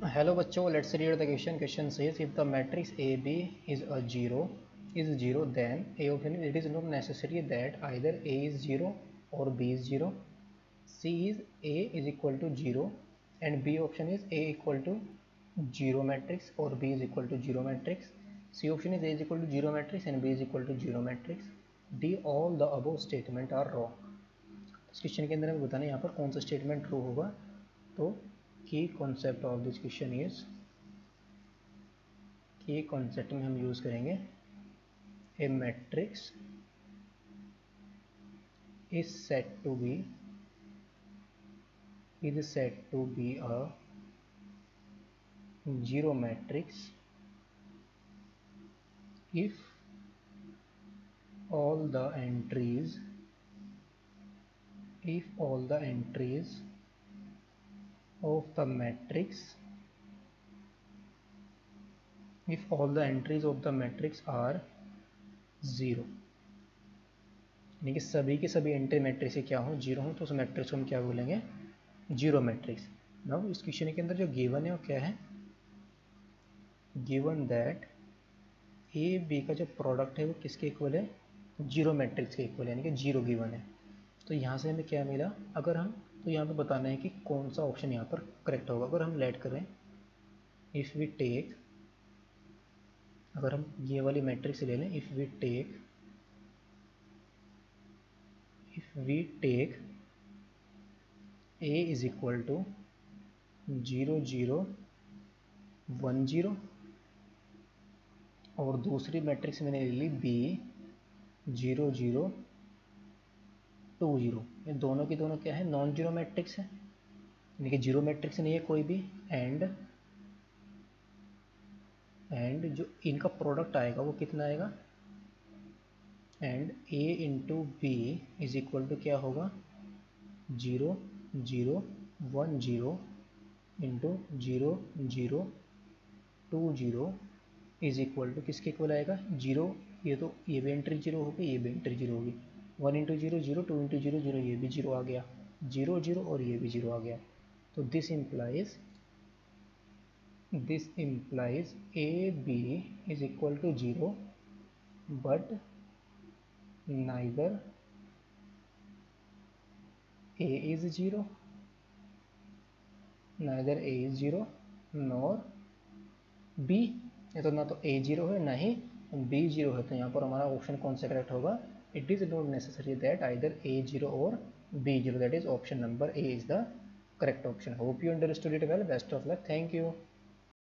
Hello बच्चों, let's read the question. Question says if the matrix AB is zero, then A option is it is not necessary that either A is 0 or B is 0. C is A is equal to 0 and B option is A equal to 0 matrix or B is equal to 0 matrix. C option is A is equal to 0 matrix and B is equal to 0 matrix. D all the above statement are wrong. इस question के अंदर हमें बताना है यहाँ पर कौन सा स्टेटमेंट ट्रू होगा. तो key concept of this question is, key concept में हम यूज करेंगे A matrix is set to be a zero matrix if all the entries of the matrix are 0, यानी कि सभी के सभी एंट्री मैट्रिक्स से क्या हो, 0 हो, तो उस मैट्रिक्स को हम क्या बोलेंगे, जीरो मैट्रिक्स. नाउ इस क्वेश्चन के अंदर जो गिवन है वो क्या है, गिवन दैट ए बी का जो प्रोडक्ट है वो किसके इक्वल है, जीरो मैट्रिक्स के इक्वल है, यानी कि जीरो गिवन है. तो यहाँ से हमें क्या मिला, अगर हम, तो यहाँ पे बताना है कि कौन सा ऑप्शन यहाँ पर करेक्ट होगा. अगर हम लेट करें, इफ़ वी टेक, अगर हम ये वाली मैट्रिक्स ले लें, if we take A is equal to 0 0 1 0 और दूसरी मैट्रिक्स मैंने ले ली बी 0 0 2 0. ये दोनों की दोनों क्या है, नॉन जीरो मैट्रिक्स है, यानी कि जीरो मैट्रिक्स नहीं है कोई भी. एंड जो इनका प्रोडक्ट आएगा वो कितना आएगा, and A into B is equal to क्या होगा, 0 0 1 0 इंटू 0 0 2 0 इज इक्वल टू किसके इक्वल आएगा, 0, ये तो ये भी एंट्री 0 होगी, ये भी एंट्री 0 होगी, 1 इंटू 0 0, 2 इंटू 0 0, ये भी 0 आ गया, 0 0 और ये भी 0 आ गया. तो this implies AB is equal to 0 but neither A is 0 nor B. ये तो ना तो A 0 है ना ही B 0 है, तो यहाँ पर हमारा ऑप्शन कौन सा करेक्ट होगा, it is not necessary that either A 0 और B 0, that is option number A is the correct option. Hope you understood it well. Best of luck. Thank you.